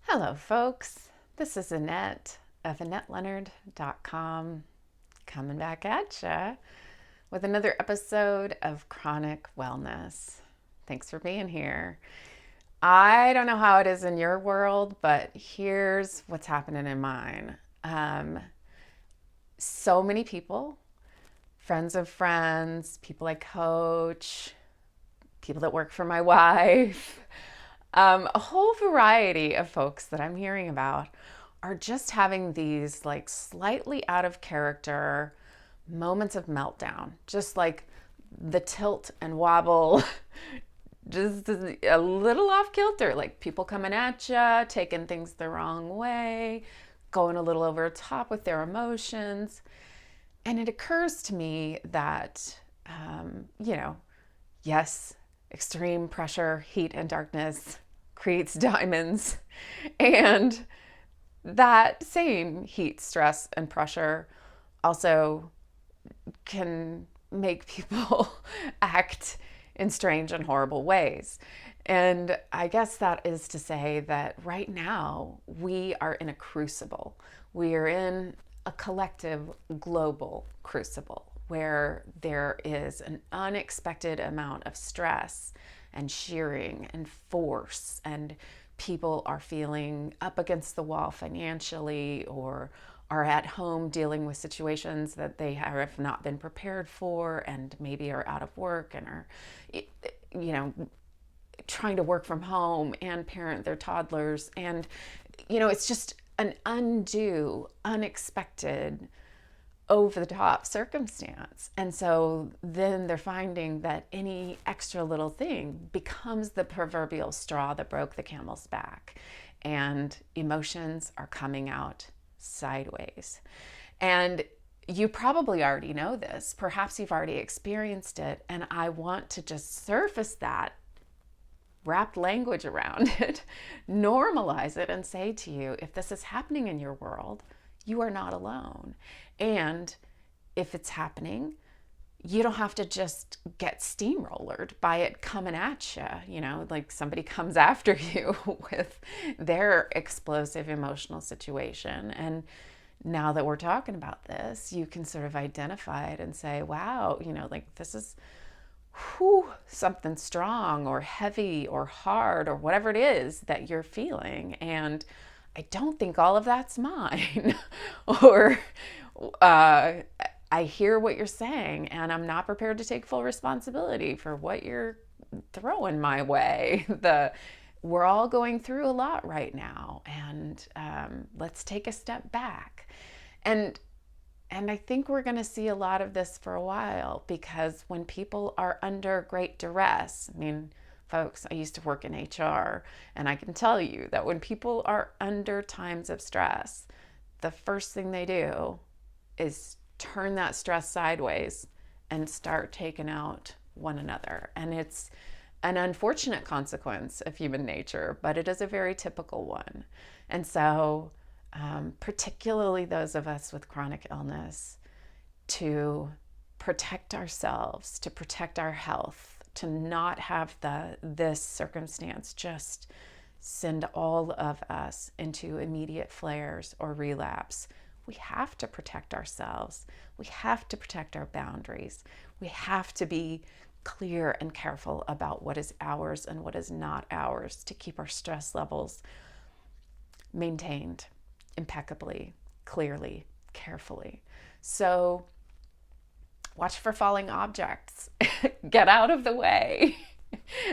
Hello, folks. This is Annette of AnnetteLeonard.com coming back at ya with another episode of Chronic Wellness. Thanks for being here. I don't know how it is in your world, but here's what's happening in mine. So many people, friends of friends, people I coach, people that work for my wife, a whole variety of folks that I'm hearing about are just having these like slightly out of character moments of meltdown, just like the tilt and wobble, just a little off kilter, like people coming at you, taking things the wrong way, going a little over the top with their emotions. And it occurs to me that, yes, extreme pressure, heat, and darkness creates diamonds. And that same heat, stress, and pressure also can make people act in strange and horrible ways. And I guess that is to say that right now we are in a crucible. We are in a collective global crucible where there is an unexpected amount of stress and shearing and force, and people are feeling up against the wall financially or are at home dealing with situations that they have not been prepared for and maybe are out of work and are, trying to work from home and parent their toddlers. And, it's just an undue, unexpected, over the top circumstance. And so then they're finding that any extra little thing becomes the proverbial straw that broke the camel's back. And emotions are coming out sideways. And you probably already know this. Perhaps you've already experienced it. And I want to just surface that, wrapped language around it, normalize it, and say to you, if this is happening in your world, you are not alone. And if it's happening, you don't have to just get steamrollered by it coming at you, like somebody comes after you with their explosive emotional situation. And now that we're talking about this, you can sort of identify it and say, wow, like this is something strong or heavy or hard or whatever it is that you're feeling. And I don't think all of that's mine. Or I hear what you're saying and I'm not prepared to take full responsibility for what you're throwing my way. We're all going through a lot right now, and let's take a step back. And I think we're going to see a lot of this for a while, because when people are under great duress, folks, I used to work in HR, and I can tell you that when people are under times of stress, the first thing they do is turn that stress sideways and start taking out one another. And it's an unfortunate consequence of human nature, but it is a very typical one. And so, particularly those of us with chronic illness, to protect ourselves, to protect our health, to not have this circumstance just send all of us into immediate flares or relapse. We have to protect ourselves. We have to protect our boundaries. We have to be clear and careful about what is ours and what is not ours, to keep our stress levels maintained impeccably, clearly, carefully. So watch for falling objects. Get out of the way.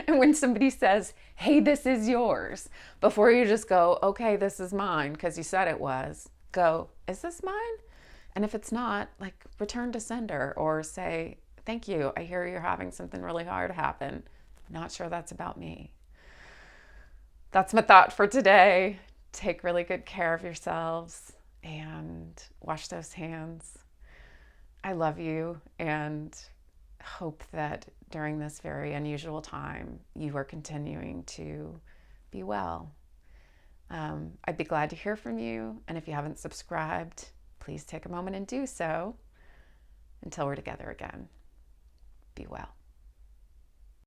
And when somebody says, hey, this is yours, before you just go, okay, this is mine because you said it was, go, is this mine? And if it's not, like, return to sender or say, thank you. I hear you're having something really hard happen. Not sure that's about me. That's my thought for today. Take really good care of yourselves and wash those hands. I love you and hope that during this very unusual time, you are continuing to be well. I'd be glad to hear from you. And if you haven't subscribed, please take a moment and do so. Until we're together again, be well.